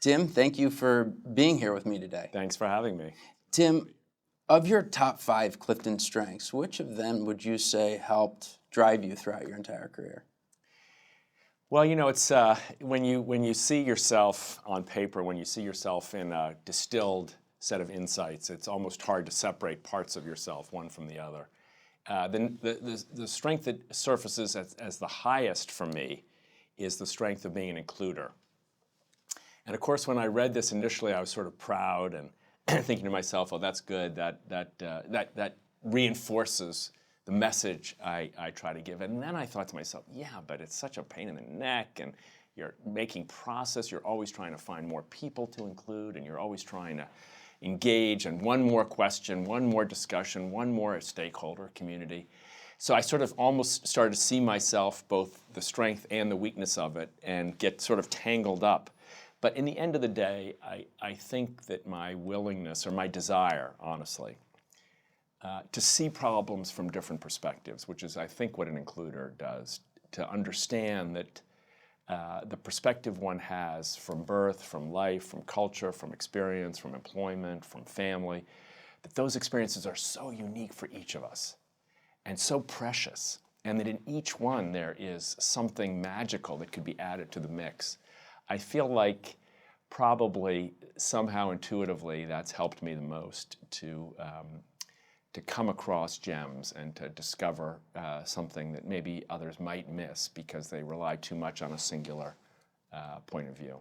Tim, thank you for being here with me today. Thanks for having me. Tim, of your top 5 Clifton strengths, which of them would you say helped drive you throughout your entire career? Well, you know, it's when you see yourself on paper, when you see yourself in a distilled set of insights, it's almost hard to separate parts of yourself one from the other. The strength that surfaces as the highest for me is the strength of being an includer. And of course, when I read this initially, I was sort of proud and thinking to myself, "Oh, that's good. That reinforces the message I try to give." And then I thought to myself, "Yeah, but it's such a pain in the neck, and you're making process. You're always trying to find more people to include, and you're always trying to engage. And one more question, one more discussion, one more stakeholder community." So I sort of almost started to see myself, both the strength and the weakness of it, and get sort of tangled up. But in the end of the day, I think that my willingness, or my desire, honestly, to see problems from different perspectives, which is, I think, what an includer does, to understand that the perspective one has from birth, from life, from culture, from experience, from employment, from family, that those experiences are so unique for each of us and so precious, and that in each one there is something magical that could be added to the mix. I feel like probably somehow intuitively that's helped me the most to come across gems and to discover something that maybe others might miss because they rely too much on a singular point of view.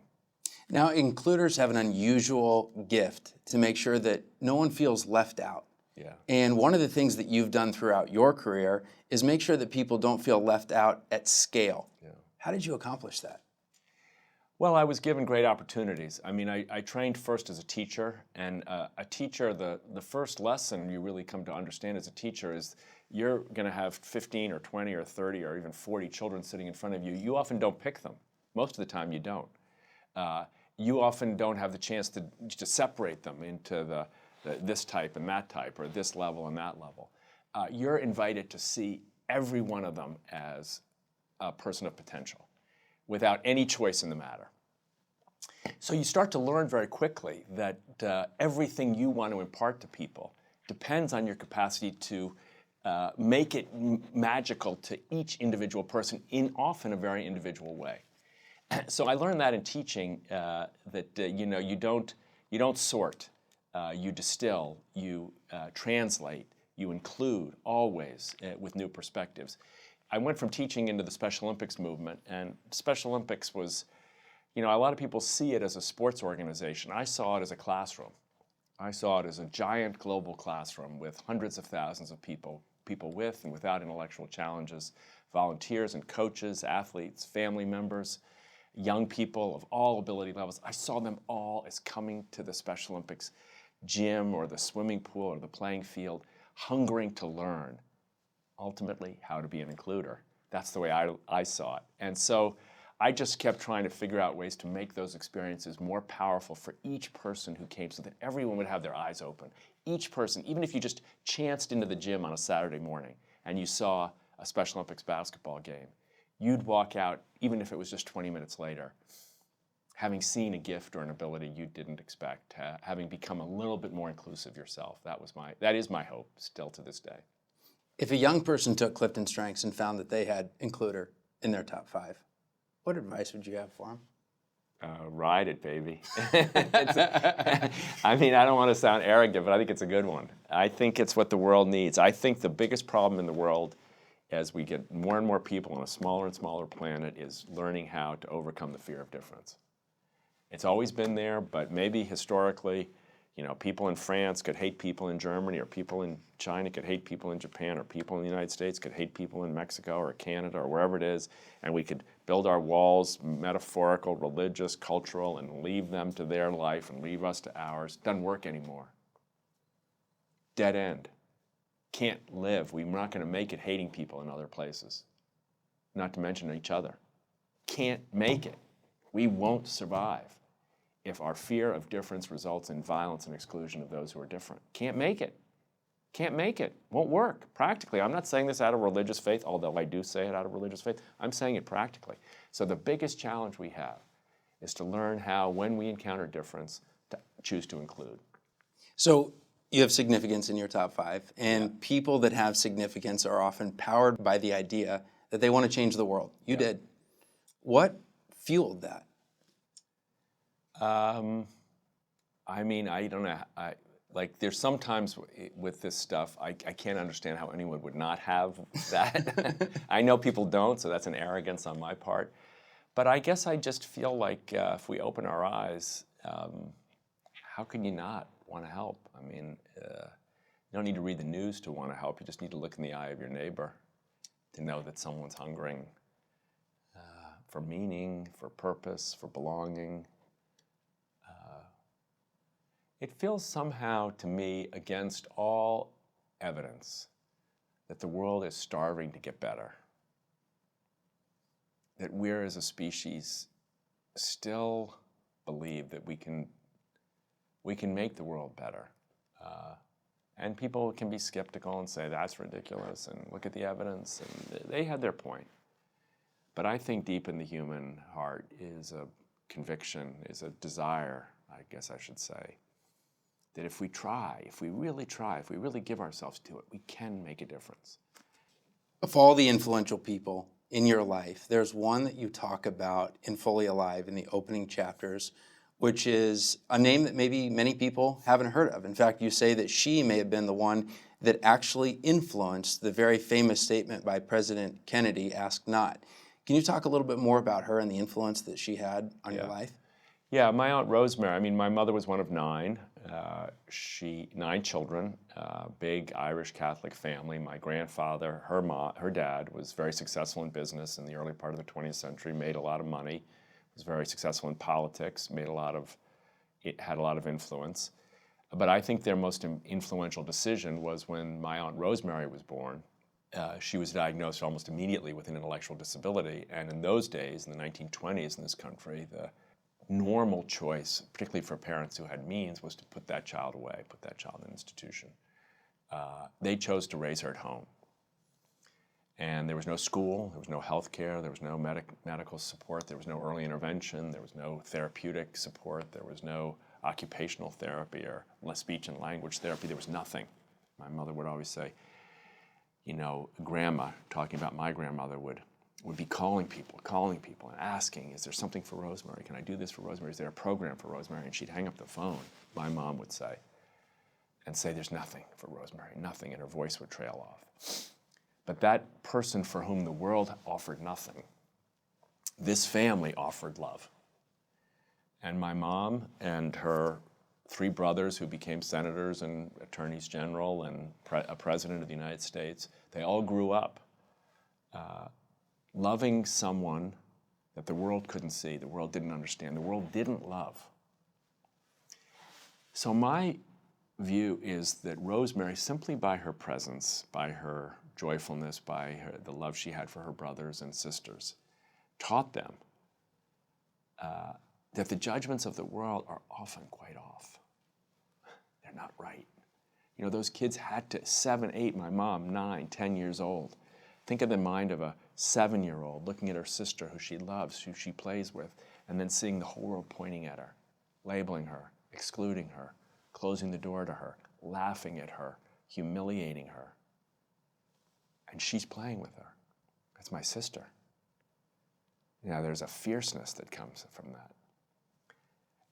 Now, includers have an unusual gift to make sure that no one feels left out. Yeah. And one of the things that you've done throughout your career is make sure that people don't feel left out at scale. Yeah. How did you accomplish that? Well, I was given great opportunities. I mean, I trained first as a teacher, and a teacher, the first lesson you really come to understand as a teacher is you're going to have 15 or 20 or 30 or even 40 children sitting in front of you. You often don't pick them. Most of the time you don't. You often don't have the chance to separate them into this type and that type, or this level and that level. You're invited to see every one of them as a person of potential, without any choice in the matter. So you start to learn very quickly that everything you want to impart to people depends on your capacity to make it magical to each individual person in often a very individual way. So I learned that in teaching, that you don't sort, you distill, you translate, you include always with new perspectives. I went from teaching into the Special Olympics movement, and Special Olympics was, a lot of people see it as a sports organization. I saw it as a classroom. I saw it as a giant global classroom with hundreds of thousands of people with and without intellectual challenges, volunteers and coaches, athletes, family members, young people of all ability levels. I saw them all as coming to the Special Olympics gym or the swimming pool or the playing field, hungering to learn, ultimately, how to be an includer. That's the way I saw it. And so I just kept trying to figure out ways to make those experiences more powerful for each person who came, so that everyone would have their eyes open. Each person, even if you just chanced into the gym on a Saturday morning and you saw a Special Olympics basketball game, you'd walk out, even if it was just 20 minutes later, having seen a gift or an ability you didn't expect, having become a little bit more inclusive yourself. That is my hope still to this day. If a young person took Clifton Strengths and found that they had includer in their top 5, what advice would you have for them? Ride it, baby. I mean, I don't want to sound arrogant, but I think it's a good one. I think it's what the world needs. I think the biggest problem in the world, as we get more and more people on a smaller and smaller planet, is learning how to overcome the fear of difference. It's always been there, but maybe historically, people in France could hate people in Germany, or people in China could hate people in Japan, or people in the United States could hate people in Mexico or Canada or wherever it is, and we could build our walls, metaphorical, religious, cultural, and leave them to their life and leave us to ours. Doesn't work anymore. Dead end. Can't live. We're not going to make it hating people in other places, not to mention each other. Can't make it. We won't survive if our fear of difference results in violence and exclusion of those who are different. Can't make it. Can't make it. Won't work practically. I'm not saying this out of religious faith, although I do say it out of religious faith. I'm saying it practically. So the biggest challenge we have is to learn how, when we encounter difference, to choose to include. So you have significance in your top 5, and people that have significance are often powered by the idea that they want to change the world. You did. What fueled that? I mean, I don't know. Like, there's sometimes with this stuff, I can't understand how anyone would not have that. I know people don't, so that's an arrogance on my part. But I guess I just feel like if we open our eyes, how can you not want to help? I mean, you don't need to read the news to want to help. You just need to look in the eye of your neighbor to know that someone's hungering for meaning, for purpose, for belonging. It feels somehow to me against all evidence that the world is starving to get better. That we're as a species still believe that we can make the world better. And people can be skeptical and say, that's ridiculous, and look at the evidence, and they had their point. But I think deep in the human heart is a conviction, is a desire, I guess I should say, that if we try, if we really give ourselves to it, we can make a difference. Of all the influential people in your life, there's one that you talk about in Fully Alive in the opening chapters, which is a name that maybe many people haven't heard of. In fact, you say that she may have been the one that actually influenced the very famous statement by President Kennedy, "Ask not." Can you talk a little bit more about her and the influence that she had on your life? Yeah, my Aunt Rosemary, I mean, my mother was one of 9. 9 children, big Irish Catholic family. My grandfather, her dad, was very successful in business in the early part of the 20th century, made a lot of money, was very successful in politics, had a lot of influence. But I think their most influential decision was when my Aunt Rosemary was born. She was diagnosed almost immediately with an intellectual disability, and in those days, in the 1920s in this country, the normal choice, particularly for parents who had means, was to put that child away, put that child in an institution. They chose to raise her at home. And there was no school, there was no health care, there was no medical support, there was no early intervention, there was no therapeutic support, there was no occupational therapy or speech and language therapy, there was nothing. My mother would always say, you know, grandma, talking about my grandmother, would be calling people and asking, is there something for Rosemary? Can I do this for Rosemary? Is there a program for Rosemary? And she'd hang up the phone, my mom would say, and say, there's nothing for Rosemary, nothing, and her voice would trail off. But that person for whom the world offered nothing, this family offered love. And my mom and her 3 brothers who became senators and attorneys general and a president of the United States, they all grew up loving someone that the world couldn't see, the world didn't understand, the world didn't love. So my view is that Rosemary, simply by her presence, by her joyfulness, by the love she had for her brothers and sisters, taught them that the judgments of the world are often quite off. They're not right. You know, those kids had to, 7, 8, my mom, 9, 10 years old. Think of the mind of a 7-year-old looking at her sister who she loves, who she plays with, and then seeing the whole world pointing at her, labeling her, excluding her, closing the door to her, laughing at her, humiliating her. And she's playing with her. That's my sister. You know, there's a fierceness that comes from that.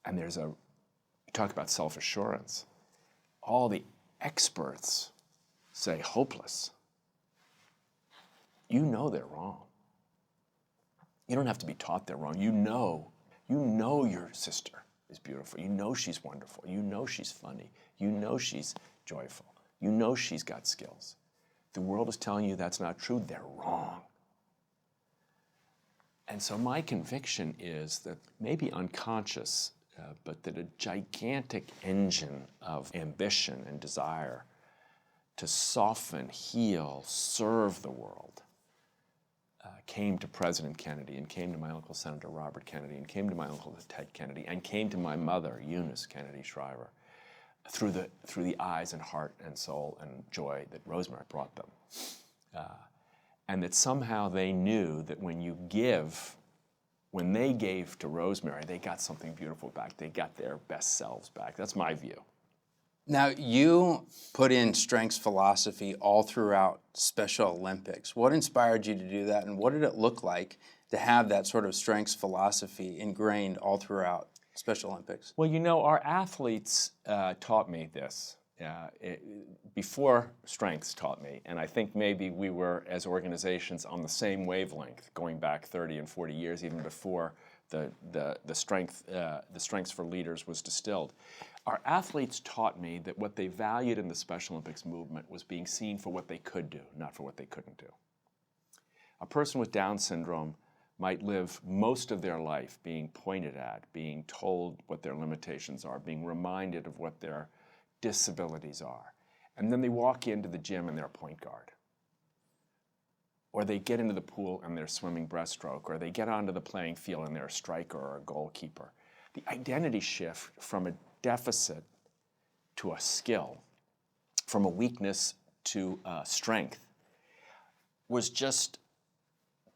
And you talk about self-assurance. All the experts say hopeless. You know they're wrong. You don't have to be taught they're wrong. You know your sister is beautiful. You know she's wonderful. You know she's funny. You know she's joyful. You know she's got skills. The world is telling you that's not true. They're wrong. And so my conviction is that maybe unconscious, but that a gigantic engine of ambition and desire to soften, heal, serve the world came to President Kennedy, and came to my uncle Senator Robert Kennedy, and came to my uncle Ted Kennedy, and came to my mother Eunice Kennedy Shriver. through the eyes and heart and soul and joy that Rosemary brought them. And that somehow they knew that when they gave to Rosemary, they got something beautiful back. They got their best selves back. That's my view. Now, you put in strengths philosophy all throughout Special Olympics. What inspired you to do that, and what did it look like to have that sort of strengths philosophy ingrained all throughout Special Olympics? Well, our athletes taught me this. Before strengths taught me, and I think maybe we were, as organizations, on the same wavelength, going back 30 and 40 years, even before the strengths for leaders was distilled. Our athletes taught me that what they valued in the Special Olympics movement was being seen for what they could do, not for what they couldn't do. A person with Down syndrome might live most of their life being pointed at, being told what their limitations are, being reminded of what their disabilities are. And then they walk into the gym and they're a point guard. Or they get into the pool and they're swimming breaststroke, or they get onto the playing field and they're a striker or a goalkeeper. The identity shift from a deficit to a skill, from a weakness to strength, was just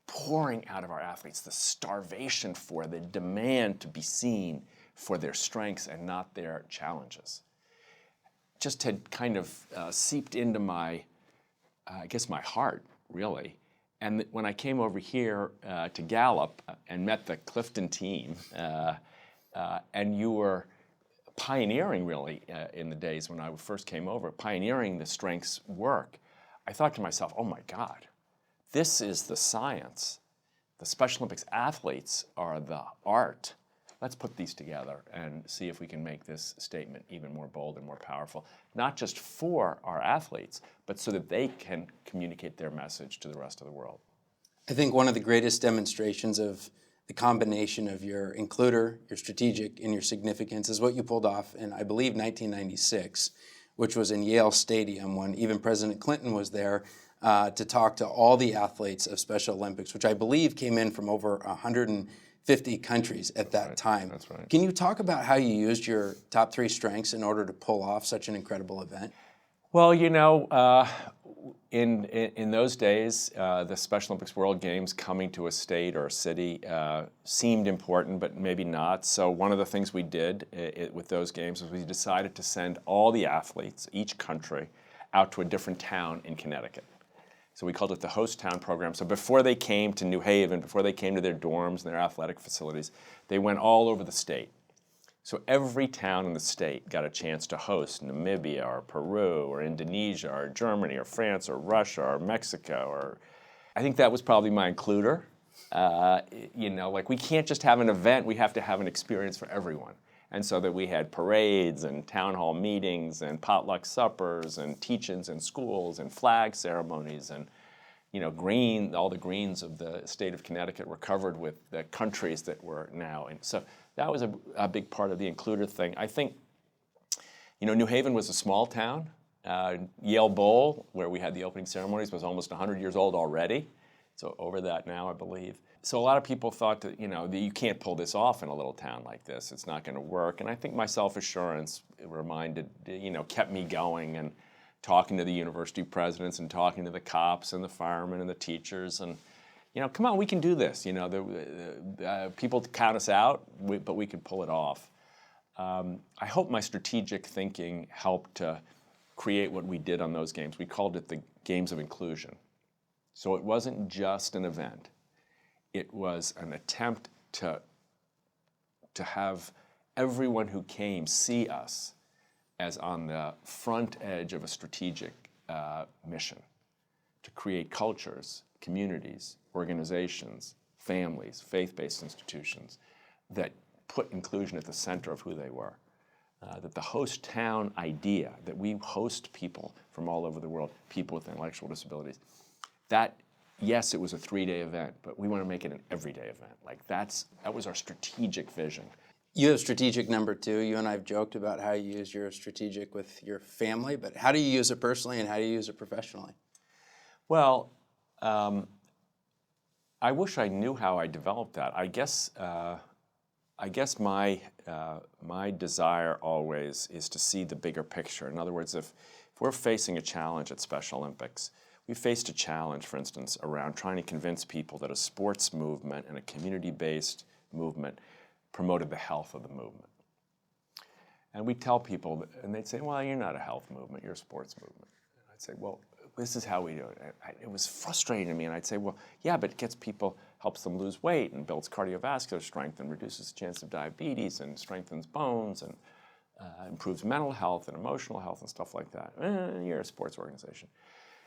pouring out of our athletes. The starvation for, the demand to be seen for their strengths and not their challenges, just had kind of seeped into my heart, really. And when I came over here to Gallup and met the Clifton team, and you were pioneering, really, in the days when I first came over, pioneering the strengths work, I thought to myself, oh my God, this is the science. The Special Olympics athletes are the art. Let's put these together and see if we can make this statement even more bold and more powerful, not just for our athletes, but so that they can communicate their message to the rest of the world. I think one of the greatest demonstrations of the combination of your includer, your strategic, and your significance is what you pulled off in, I believe, 1996, which was in Yale Stadium when even President Clinton was there to talk to all the athletes of Special Olympics, which I believe came in from over 150 countries at that time. That's right. Can you talk about how you used your top three strengths in order to pull off such an incredible event? Well, in those days, the Special Olympics World Games coming to a state or a city seemed important, but maybe not. So one of the things we did with those games was we decided to send all the athletes, each country, out to a different town in Connecticut. So we called it the Host Town Program. So before they came to New Haven, before they came to their dorms and their athletic facilities, they went all over the state. So every town in the state got a chance to host Namibia or Peru or Indonesia or Germany or France or Russia or Mexico. Or I think that was probably my includer. We can't just have an event, we have to have an experience for everyone. And so that we had parades and town hall meetings and potluck suppers and teach-ins in schools and flag ceremonies and all the greens of the state of Connecticut were covered with the countries that were now. And so that was a big part of the includer thing. I think, New Haven was a small town. Yale Bowl, where we had the opening ceremonies, was almost 100 years old already. So over that now, I believe. So a lot of people thought that, that you can't pull this off in a little town like this. It's not going to work. And I think my self-assurance kept me going and talking to the university presidents and talking to the cops and the firemen and the teachers and, come on, we can do this. People count us out, but we can pull it off. I hope my strategic thinking helped to create what we did on those games. We called it the Games of Inclusion. So it wasn't just an event. It was an attempt to have everyone who came see us as on the front edge of a strategic mission to create cultures, communities, organizations, families, faith-based institutions that put inclusion at the center of who they were. That the host town idea, that we host people from all over the world, people with intellectual disabilities, that, yes, it was a 3-day event, but we want to make it an everyday event. That was our strategic vision. You have strategic number 2. You and I have joked about how you use your strategic with your family, but how do you use it personally and how do you use it professionally? Well, I wish I knew how I developed that. I guess I guess my desire always is to see the bigger picture. In other words, if we're facing a challenge at Special Olympics, we faced a challenge, for instance, around trying to convince people that a sports movement and a community-based movement promoted the health of the movement. And we tell people, and they'd say, well, you're not a health movement, you're a sports movement. And I'd say, well, this is how we do it. It was frustrating to me, and I'd say, well, yeah, but it gets people, helps them lose weight and builds cardiovascular strength and reduces the chance of diabetes and strengthens bones and improves mental health and emotional health and stuff like that. You're a sports organization.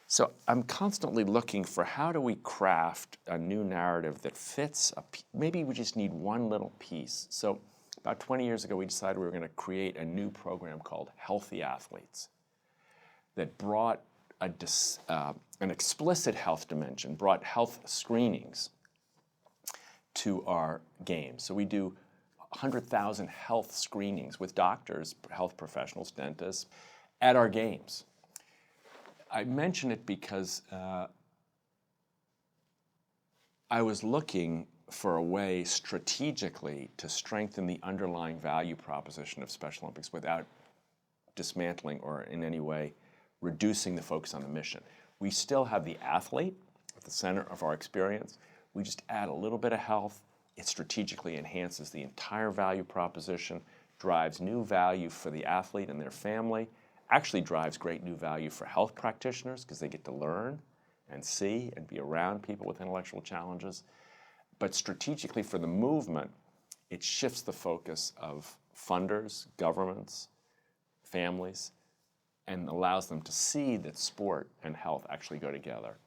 So I'm constantly looking for how do we craft a new narrative that fits, maybe we just need one little piece. So about 20 years ago, we decided we were going to create a new program called Healthy Athletes that brought an explicit health dimension, brought health screenings to our games. So we do 100,000 health screenings with doctors, health professionals, dentists, at our games. I mention it because I was looking for a way strategically to strengthen the underlying value proposition of Special Olympics without dismantling or in any way reducing the focus on the mission. We still have the athlete at the center of our experience. We just add a little bit of health. It strategically enhances the entire value proposition, drives new value for the athlete and their family, actually drives great new value for health practitioners because they get to learn and see and be around people with intellectual challenges. But strategically for the movement, it shifts the focus of funders, governments, families, and allows them to see that sport and health actually go together.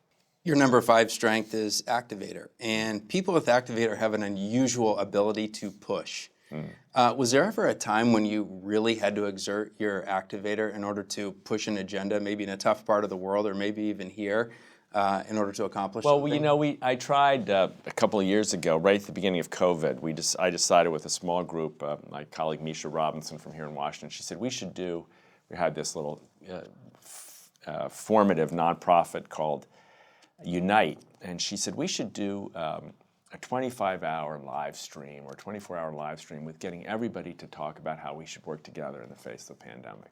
Your number 5 strength is activator, and people with activator have an unusual ability to push. Was there ever a time when you really had to exert your activator in order to push an agenda, maybe in a tough part of the world or maybe even here, in order to accomplish something? Well, you know, I tried a couple of years ago, right at the beginning of COVID, I decided with a small group, my colleague Misha Robinson from here in Washington, she said we had this little formative nonprofit called Unite, and she said we should do a 25-hour live stream or 24-hour live stream with getting everybody to talk about how we should work together in the face of the pandemic.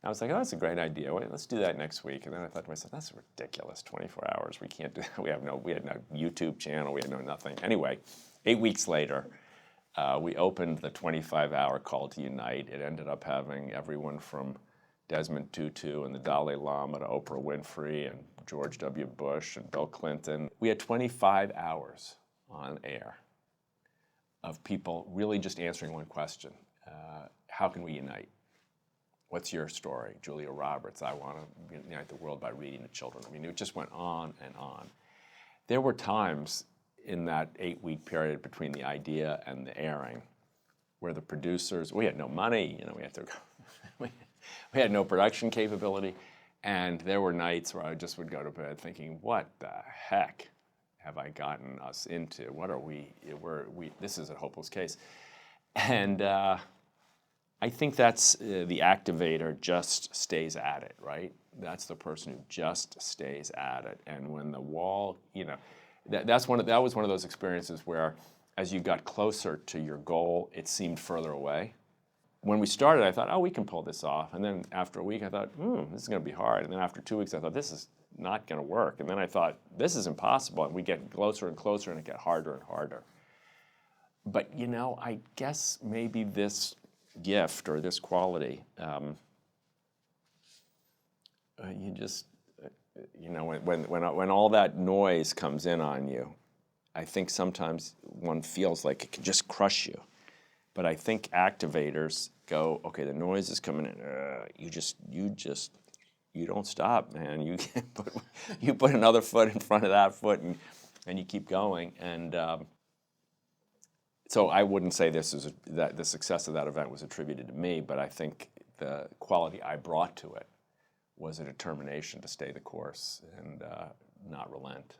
And I was like, oh, that's a great idea. Wait, let's do that next week. And then I thought to myself, that's ridiculous, 24 hours. We can't do that. We had no YouTube channel. We had no nothing. Anyway, 8 weeks later, we opened the 25-hour call to Unite. It ended up having everyone from Desmond Tutu and the Dalai Lama to Oprah Winfrey and George W. Bush and Bill Clinton. We had 25 hours on air of people really just answering one question. How can we unite? What's your story? Julia Roberts, I want to unite the world by reading to children. I mean, it just went on and on. There were times in that 8-week period between the idea and the airing where the producers, we had no money, we had to we had no production capability, and there were nights where I just would go to bed thinking, what the heck have I gotten us into? What are this is a hopeless case. And I think that's the activator just stays at it, right? That's the person who just stays at it. And when the wall, that was one of those experiences where as you got closer to your goal, it seemed further away. When we started, I thought, oh, we can pull this off. And then after a week, I thought, this is going to be hard. And then after 2 weeks, I thought, this is not going to work. And then I thought, this is impossible. And we get closer and closer, and it got harder and harder. But, I guess maybe this gift or this quality, when all that noise comes in on you, I think sometimes one feels like it can just crush you. But I think activators go, okay, the noise is coming in. You don't stop, man. You put another foot in front of that foot, and you keep going. And so I wouldn't say that the success of that event was attributed to me, but I think the quality I brought to it was a determination to stay the course and not relent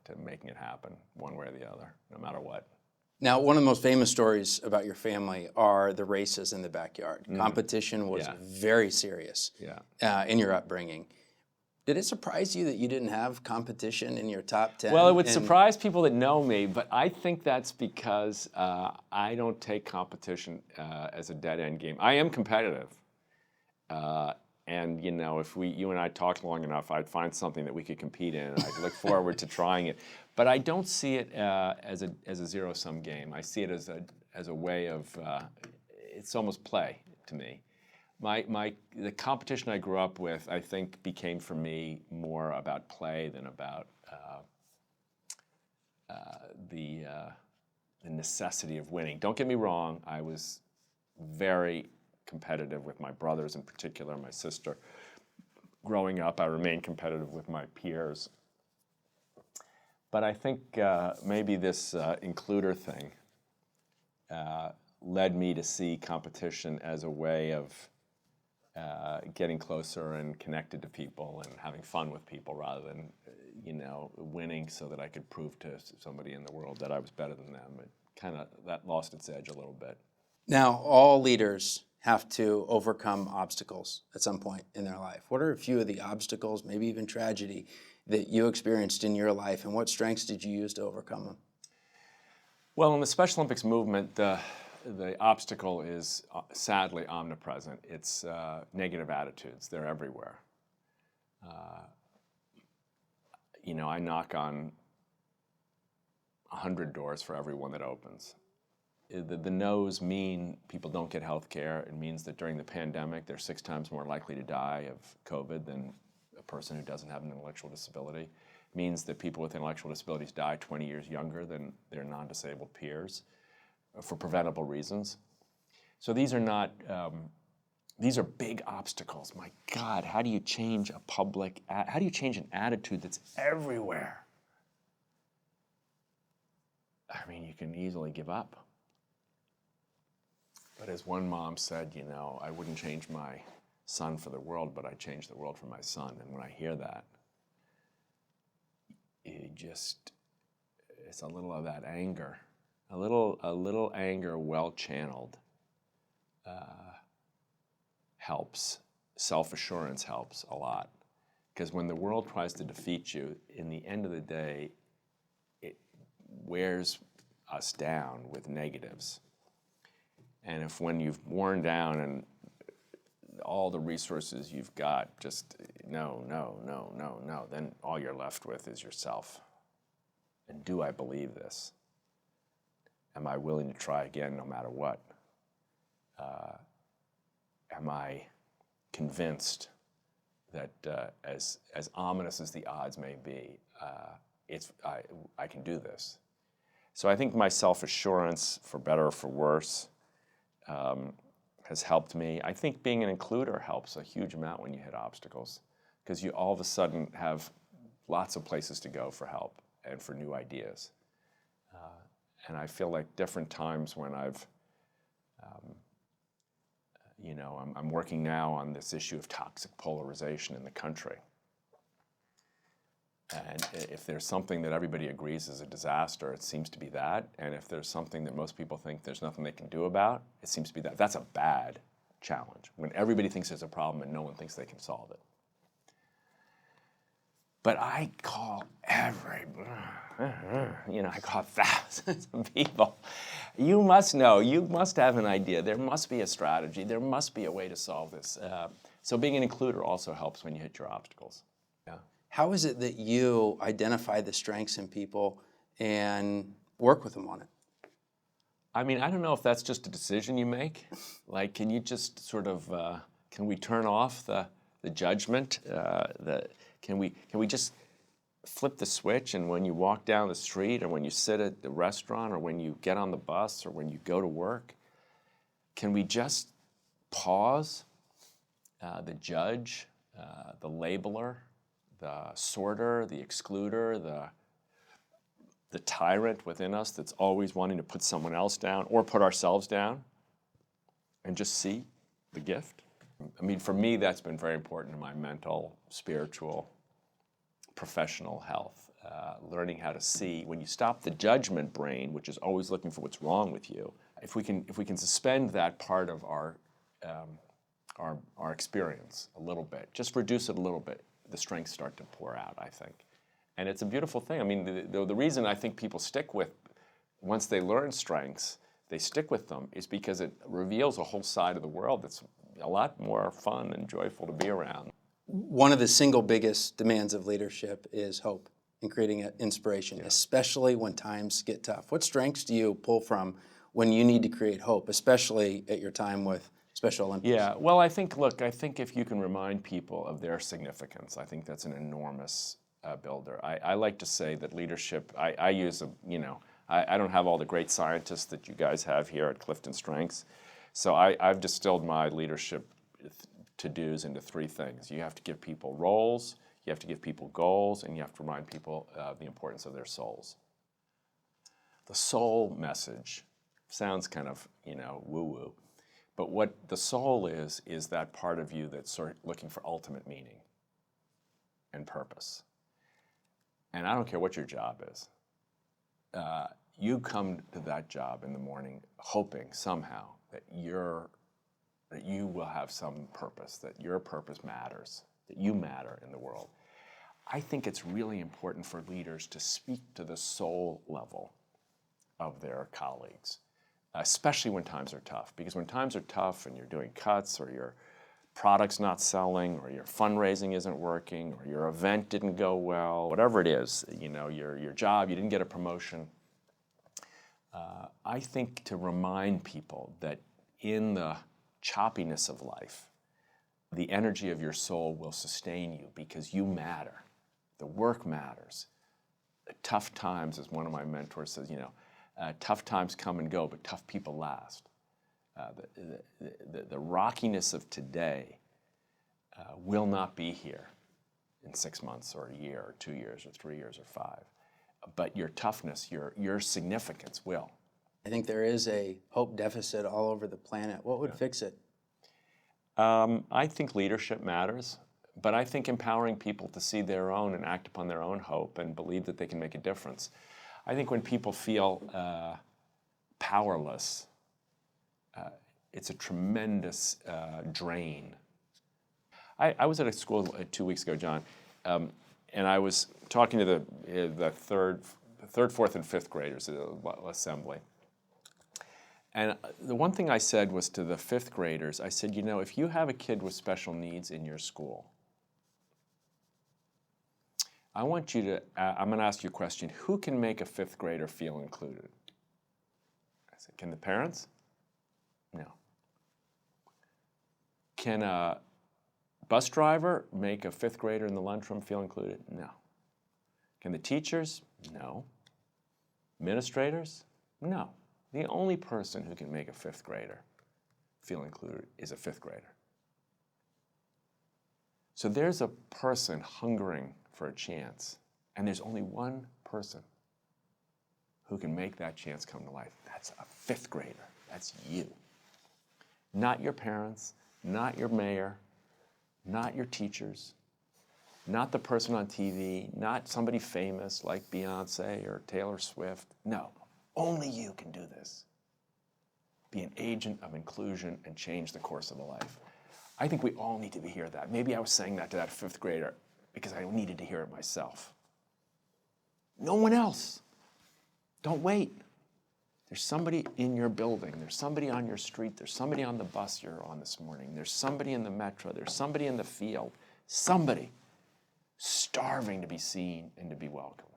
to making it happen one way or the other, no matter what. Now, one of the most famous stories about your family are the races in the backyard. Competition was very serious in your upbringing. Did it surprise you that you didn't have competition in your top 10? Well, it would surprise people that know me, but I think that's because I don't take competition as a dead-end game. I am competitive. And you know, if you and I talked long enough, I'd find something that we could compete in, and I'd look forward to trying it. But I don't see it as a zero-sum game. I see it as a way of it's almost play to me. The competition I grew up with, I think, became for me more about play than about the necessity of winning. Don't get me wrong, I was very competitive with my brothers in particular, my sister. Growing up, I remained competitive with my peers. But I think maybe this includer thing led me to see competition as a way of getting closer and connected to people and having fun with people rather than, you know, winning so that I could prove to somebody in the world that I was better than them. It kind of, that lost its edge a little bit. Now, all leaders have to overcome obstacles at some point in their life. What are a few of the obstacles, maybe even tragedy, that you experienced in your life, and what strengths did you use to overcome them? Well, in the Special Olympics movement, the obstacle is sadly omnipresent. It's negative attitudes. They're everywhere. You know, I knock on 100 doors for every one that opens. The no's mean people don't get health care. It means that during the pandemic, they're 6 times more likely to die of COVID than a person who doesn't have an intellectual disability. It means that people with intellectual disabilities die 20 years younger than their non-disabled peers for preventable reasons. So these are not, these are big obstacles. My God, how do you change how do you change an attitude that's everywhere? I mean, you can easily give up. But as one mom said, you know, I wouldn't change my son for the world, but I'd change the world for my son. And when I hear that, it's a little of that anger. A little anger well-channeled helps. Self-assurance helps a lot. Because when the world tries to defeat you, in the end of the day, it wears us down with negatives. And if when you've worn down and all the resources you've got just no, then all you're left with is yourself. And do I believe this? Am I willing to try again no matter what? Am I convinced that as ominous as the odds may be, I can do this? So I think my self-assurance, for better or for worse, has helped me. I think being an includer helps a huge amount when you hit obstacles, because you all of a sudden have lots of places to go for help and for new ideas. And I feel like different times when I've, you know, I'm working now on this issue of toxic polarization in the country. And if there's something that everybody agrees is a disaster, it seems to be that. And if there's something that most people think there's nothing they can do about, it seems to be that. That's a bad challenge, when everybody thinks there's a problem and no one thinks they can solve it. But I call I call thousands of people. You must know, you must have an idea. There must be a strategy. There must be a way to solve this. So being an includer also helps when you hit your obstacles. Yeah. How is it that you identify the strengths in people and work with them on it? I mean, I don't know if that's just a decision you make. Like, can you just sort of, can we turn off the judgment? Can we just flip the switch, and when you walk down the street or when you sit at the restaurant or when you get on the bus or when you go to work, can we just pause the judge, the labeler, the sorter, the excluder, the tyrant within us that's always wanting to put someone else down or put ourselves down, and just see the gift? I mean, for me, that's been very important in my mental, spiritual, professional health. Learning how to see, when you stop the judgment brain, which is always looking for what's wrong with you, if we can suspend that part of our experience a little bit, just reduce it a little bit, the strengths start to pour out, I think. And it's a beautiful thing. I mean, the reason I think people stick with, once they learn strengths, they stick with them, is because it reveals a whole side of the world that's a lot more fun and joyful to be around. One of the single biggest demands of leadership is hope and creating inspiration, especially when times get tough. What strengths do you pull from when you need to create hope, especially at your time with Special Olympics? Yeah, well, I think if you can remind people of their significance, I think that's an enormous builder. I like to say that leadership, I use I don't have all the great scientists that you guys have here at Clifton Strengths, so I've distilled my leadership to-dos into three things. You have to give people roles, you have to give people goals, and you have to remind people the importance of their souls. The soul message sounds kind of, woo-woo, but what the soul is that part of you that's sort of looking for ultimate meaning and purpose. And I don't care what your job is. You come to that job in the morning hoping somehow that you will have some purpose, that your purpose matters, that you matter in the world. I think it's really important for leaders to speak to the soul level of their colleagues, especially when times are tough. Because when times are tough and you're doing cuts, or your product's not selling, or your fundraising isn't working, or your event didn't go well, whatever it is, your job, you didn't get a promotion. I think to remind people that in the choppiness of life, the energy of your soul will sustain you because you matter. The work matters. Tough times, as one of my mentors says, tough times come and go, but tough people last. The rockiness of today will not be here in 6 months or a year or 2 years or 3 years or 5. But your toughness, your significance will. I think there is a hope deficit all over the planet. What would fix it? I think leadership matters, but I think empowering people to see their own and act upon their own hope and believe that they can make a difference. I think when people feel powerless, it's a tremendous drain. I was at a school 2 weeks ago, John, and I was talking to the third, fourth, and fifth graders at the assembly. And the one thing I said was to the fifth graders, I said, if you have a kid with special needs in your school, I'm going to ask you a question. Who can make a fifth grader feel included? I said, can the parents? No. Can a bus driver make a fifth grader in the lunchroom feel included? No. Can the teachers? No. Administrators? No. The only person who can make a fifth grader feel included is a fifth grader. So there's a person hungering for a chance, and there's only one person who can make that chance come to life. That's a fifth grader. That's you. Not your parents, not your mayor, not your teachers, not the person on TV, not somebody famous like Beyonce or Taylor Swift. No, only you can do this. Be an agent of inclusion and change the course of a life. I think we all need to hear that. Maybe I was saying that to that fifth grader because I needed to hear it myself. No one else. Don't wait. There's somebody in your building. There's somebody on your street. There's somebody on the bus you're on this morning. There's somebody in the metro. There's somebody in the field. Somebody starving to be seen and to be welcomed.